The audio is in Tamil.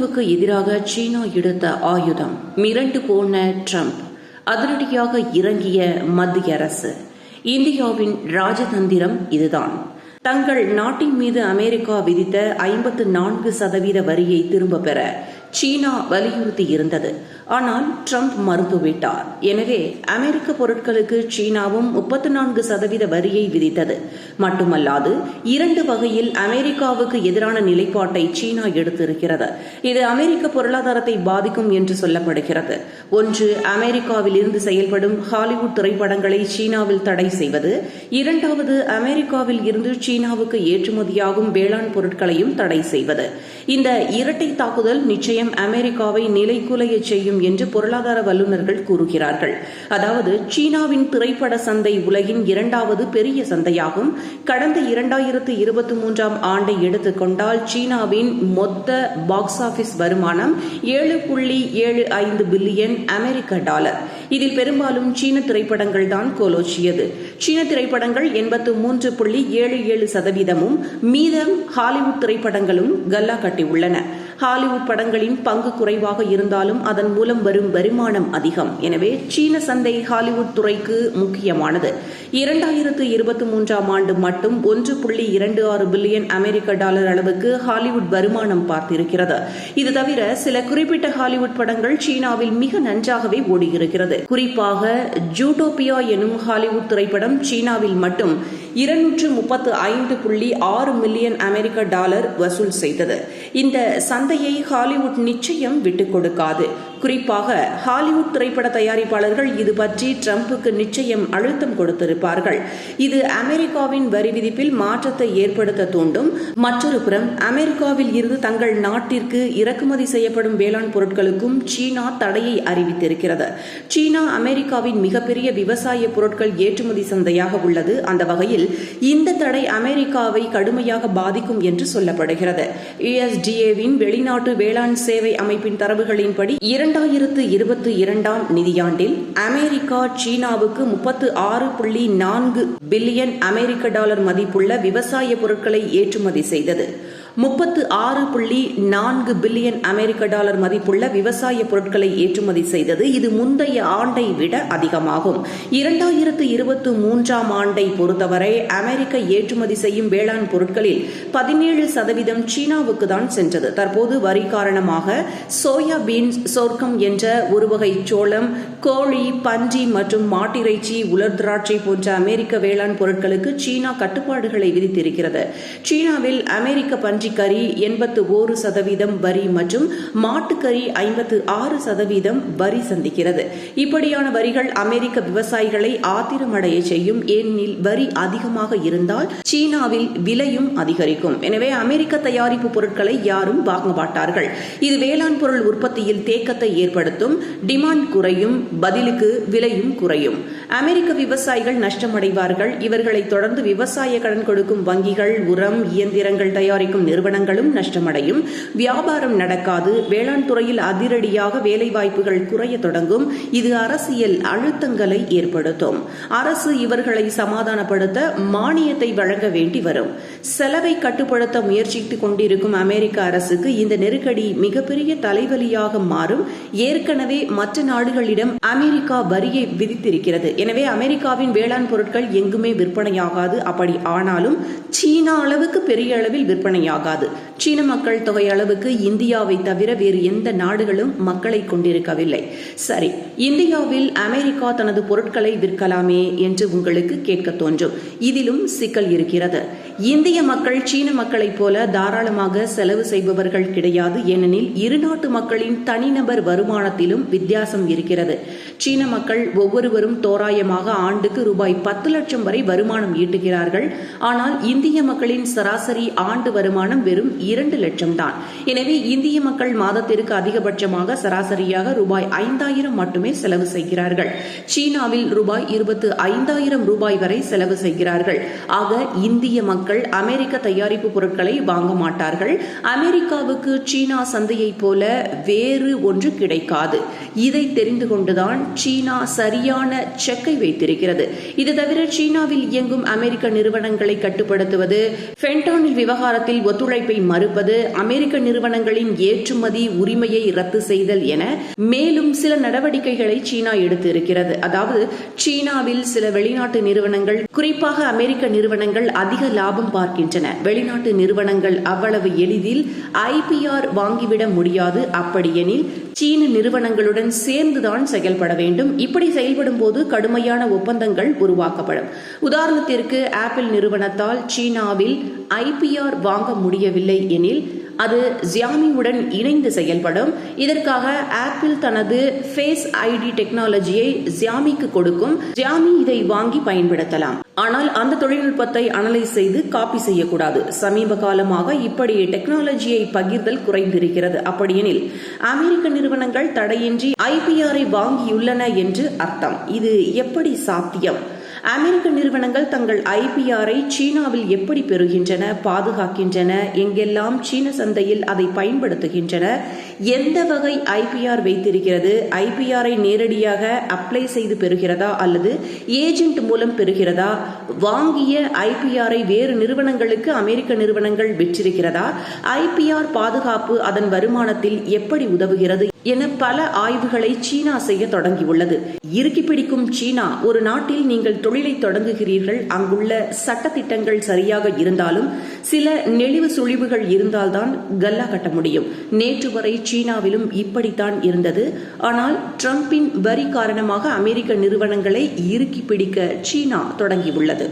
அமெரிக்காவுக்கு எதிராக சீனா எடுத்த ஆயுதம் மிரண்டு போன ட்ரம்ப், அதிரடியாக இறங்கிய மத்திய அரசு. இந்தியாவின் ராஜதந்திரம் இதுதான். தங்கள் நாட்டின் மீது அமெரிக்கா விதித்த 54% வரியை திரும்ப பெற சீனா வலியுறுத்தி இருந்தது. ஆனால் ட்ரம்ப் மறுத்துவிட்டார். எனவே அமெரிக்க பொருட்களுக்கு சீனாவும் 34% வரியை விதித்தது. மட்டுமல்லாது 2 வகையில் அமெரிக்காவுக்கு எதிரான நிலைப்பாட்டை சீனா எடுத்திருக்கிறது. இது அமெரிக்க பொருளாதாரத்தை பாதிக்கும் என்று சொல்லப்படுகிறது. ஒன்று, அமெரிக்காவில் இருந்து செயல்படும் ஹாலிவுட் திரைப்படங்களை சீனாவில் தடை செய்வது. இரண்டாவது, அமெரிக்காவில் இருந்து சீனாவுக்கு ஏற்றுமதியாகும் வேளாண் பொருட்களையும் தடை செய்வது. இந்த இரட்டை தாக்குதல் நிச்சயம் அமெரிக்காவை நிலைகுலைய செய்யும் என்று பொருளாதார வல்லுநர்கள் கூறுகிறார்கள். அதாவது சீனாவின் திரைப்பட சந்தை உலகின் 2வது பெரிய சந்தையாகும். கடந்த 2023ஆம் ஆண்டை எடுத்துக்கொண்டால் சீனாவின் மொத்த பாக்ஸ் ஆபீஸ் வருமானம் $7.75 பில்லியன் அமெரிக்க டாலர். இதில் பெரும்பாலும் சீன திரைப்படங்கள் தான் கோலோச்சியது. சீன திரைப்படங்கள் 83.77%, மீதம் ஹாலிவுட் திரைப்படங்களும் கல்லா கட்டியுள்ளன. ஹாலிவுட் படங்களின் பங்கு குறைவாக இருந்தாலும் அதன் மூலம் வரும் வருமானம் அதிகம். எனவே சீன சந்தை ஹாலிவுட் துறைக்கு முக்கியமானது. 2023ஆம் ஆண்டு மட்டும் $1.26 பில்லியன் அமெரிக்க டாலர் அளவுக்கு ஹாலிவுட் வருமானம் பார்த்திருக்கிறது. இது தவிர சில குறிப்பிட்ட ஹாலிவுட் படங்கள் சீனாவில் மிக நன்றாகவே ஓடுகிறது. குறிப்பாக ஜூட்டோபியா எனும் ஹாலிவுட் திரைப்படம் சீனாவில் மட்டும் $235.6 மில்லியன் அமெரிக்க டாலர் வசூல் செய்தது. இந்த சந்தையை ஹாலிவுட் நிச்சயம் விட்டுக் கொடுக்காது. குறிப்பாக ஹாலிவுட் திரைப்பட தயாரிப்பாளர்கள் இது பற்றி ட்ரம்புக்கு நிச்சயம் அழுத்தம் கொடுத்திருப்பார்கள். இது அமெரிக்காவின் வரி விதிப்பில் மாற்றத்தை ஏற்படுத்த தூண்டும். மற்றொரு புறம் அமெரிக்காவில் இருந்து தங்கள் நாட்டிற்கு இறக்குமதி செய்யப்படும் வேளாண் பொருட்களுக்கும் சீனா தடையை அறிவித்திருக்கிறது. சீனா அமெரிக்காவின் மிகப்பெரிய விவசாய பொருட்கள் ஏற்றுமதி சந்தையாக உள்ளது. அந்த வகையில் இந்த தடை அமெரிக்காவை கடுமையாக பாதிக்கும் என்று சொல்லப்படுகிறது. USDAவின் வெளிநாட்டு வேளாண் சேவை அமைப்பின் தரவுகளின்படி 2022ஆம் நிதியாண்டில் அமெரிக்கா சீனாவுக்கு $36.4 பில்லியன் அமெரிக்க டாலர் மதிப்புள்ள விவசாய பொருட்களை ஏற்றுமதி செய்தது. $36.4 பில்லியன் அமெரிக்க டாலர் மதிப்புள்ள விவசாய பொருட்களை ஏற்றுமதி செய்தது. இது முந்தைய ஆண்டை விட அதிகமாகும். 2023ஆம் ஆண்டை பொறுத்தவரை அமெரிக்க ஏற்றுமதி செய்யும் வேளாண் பொருட்களில் 17% சீனாவுக்கு தான் சென்றது. தற்போது வரி காரணமாக சோயா பீன்ஸ், சொர்க்கம் என்ற ஒரு வகை சோளம், கோழி, பன்றி மற்றும் மாட்டிறைச்சி, உலர் திராட்சை போன்ற அமெரிக்க வேளாண் பொருட்களுக்கு சீனா கட்டுப்பாடுகளை விதித்திருக்கிறது. சீனாவில் அமெரிக்க பன்றி கறி 81% வரி மற்றும் மாட்டுக்கறி 56% வரி சந்திக்கிறது. இப்படியான வரிகள் அமெரிக்க விவசாயிகளை ஆத்திரமடைய செய்யும். ஏனெனில் வரி அதிகமாக இருந்தால் சீனாவில் விலையும் அதிகரிக்கும். எனவே அமெரிக்க தயாரிப்பு பொருட்களை யாரும் வாங்க மாட்டார்கள். இது வேளாண் பொருள் உற்பத்தியில் தேக்கத்தை ஏற்படுத்தும். டிமாண்ட் குறையும், பதிலுக்கு விலையும் குறையும். அமெரிக்க விவசாயிகள் நஷ்டமடைவார்கள். இவர்களை தொடர்ந்து விவசாய கடன் கொடுக்கும் வங்கிகள், உரம், இயந்திரங்கள் தயாரிக்கும் நிறுவனங்களும் நஷ்டமடையும். வியாபாரம் நடக்காது. வேளாண் துறையில் அதிரடியாக வேலைவாய்ப்புகள் குறைய தொடங்கும். இது அரசியல் அழுத்தங்களை ஏற்படுத்தும். அரசு இவர்களை சமாதானப்படுத்த மானியத்தை வழங்க வேண்டி வரும். செலவை கட்டுப்படுத்த முயற்சித்துக் கொண்டிருக்கும் அமெரிக்க அரசுக்கு இந்த நெருக்கடி மிகப்பெரிய தலைவலியாக மாறும். ஏற்கனவே மற்ற நாடுகளிடம் அமெரிக்கா வரியை விதித்திருக்கிறது. எனவே அமெரிக்காவின் வேளாண் பொருட்கள் எங்குமே விற்பனையாகாது. அப்படி ஆனாலும் சீனா அளவுக்கு பெரிய அளவில் விற்பனையாகாது. சீன மக்கள் தொகை அளவுக்கு இந்தியாவை தவிர வேறு எந்த நாடுகளும் மக்களை கொண்டிருக்கவில்லை. சரி, இந்தியாவில் அமெரிக்கா தனது பொருட்களை விற்கலாமே என்று உங்களுக்கு கேட்க தோன்றும். இதிலும் சிக்கல் இருக்கிறது. இந்திய மக்கள் சீன மக்களைப் போல தாராளமாக செலவு செய்பவர்கள் கிடையாது. ஏனெனில் இரு நாட்டு மக்களின் தனிநபர் வருமானத்திலும் வித்தியாசம் இருக்கிறது. சீன மக்கள் ஒவ்வொருவரும் தோராயமாக ஆண்டுக்கு ரூபாய் 10 லட்சம் வரை வருமானம் ஈட்டுகிறார்கள். ஆனால் இந்திய மக்களின் சராசரி ஆண்டு வருமானம் வெறும் 2 லட்சம் தான். எனவே இந்திய மக்கள் மாதத்திற்கு அதிகபட்சமாக சராசரியாக ரூபாய் 5,000 மட்டுமே செலவு செய்கிறார்கள். சீனாவில் ரூபாய் 25,000 வரை செலவு செய்கிறார்கள். ஆக இந்திய மக்கள் மக்கள் அமெரிக்க தயாரிப்பு பொருட்களை வாங்க மாட்டார்கள். அமெரிக்காவுக்கு சீனா சந்தையை போல வேறு ஒன்று கிடைக்காது. இதை தெரிந்து கொண்டுதான் சீனா சரியான செக்கை வைத்திருக்கிறது. இது தவிர சீனாவில் இயங்கும் அமெரிக்க நிறுவனங்களை கட்டுப்படுத்துவது, ஃபென்டானில் விவகாரத்தில் ஒத்துழைப்பை மறுப்பது, அமெரிக்க நிறுவனங்களின் ஏற்றுமதி உரிமையை ரத்து செய்தல் என மேலும் சில நடவடிக்கைகளை சீனா எடுத்து இருக்கிறது. அதாவது சீனாவில் சில வெளிநாட்டு நிறுவனங்கள், குறிப்பாக அமெரிக்க நிறுவனங்கள் அதிக லாபம் பார்க்கின்றன. வெளிநாட்டு நிறுவனங்கள் அவ்வளவு எளிதில் IPR வாங்கிவிட முடியாது. அப்படியெனில் சீன நிறுவனங்களுடன் சேர்ந்துதான் செயல்பட வேண்டும். இப்படி செயல்படும் போது கடுமையான ஒப்பந்தங்கள் உருவாக்கப்படும். உதாரணத்திற்கு ஆப்பிள் நிறுவனத்தால் சீனாவில் IPR வாங்க முடியவில்லை எனில் அது Xiaomiயுடன் இணைந்து செயல்படும். இதற்காக ஆப்பிள் தனது ஃபேஸ் ID டெக்னாலஜியை Xiaomiக்கு கொடுக்கும். Xiaomi இதை வாங்கி பயன்படுத்தலாம். ஆனால் அந்த தொழில்நுட்பத்தை அனலைஸ் செய்து காப்பி செய்யக்கூடாது. சமீப காலமாக இப்படி டெக்னாலஜியை பகிர்தல் குறைந்திருக்கிறது. அப்படியெனில் அமெரிக்க நிறுவனங்கள் தடையின்றி IPRஐ வாங்கியுள்ளன என்று அர்த்தம். இது எப்படி சாத்தியம்? அமெரிக்க நிறுவனங்கள் தங்கள் IPRஐ சீனாவில் எப்படி பெறுகின்றன, பாதுகாக்கின்றன, எங்கெல்லாம் சீன சந்தையில் அதை பயன்படுத்துகின்றன, எந்த வகை IPR வைத்திருக்கிறது, IPRஐ நேரடியாக அப்ளை செய்து பெறுகிறதா அல்லது ஏஜென்ட் மூலம் பெறுகிறதா, வாங்கிய IPRஐ வேறு நிறுவனங்களுக்கு அமெரிக்க நிறுவனங்கள் விற்றிருக்கிறதா, IPR பாதுகாப்பு அதன் வருமானத்தில் எப்படி உதவுகிறது என பல ஆய்வுகளை சீனா செய்ய தொடங்கியுள்ளது. இறுக்கி பிடிக்கும் சீனா, ஒரு நாட்டில் நீங்கள் தொழிலை தொடங்குகிறீர்கள், அங்குள்ள சட்டத்திட்டங்கள் சரியாக இருந்தாலும் சில நெளிவு சுழிவுகள் இருந்தால்தான் கல்லா கட்ட முடியும். நேற்று வரை சீனாவிலும் இப்படித்தான் இருந்தது. ஆனால் ட்ரம்பின் வரி காரணமாக அமெரிக்க நிறுவனங்களை இறுக்கி பிடிக்க சீனா தொடங்கியுள்ளது.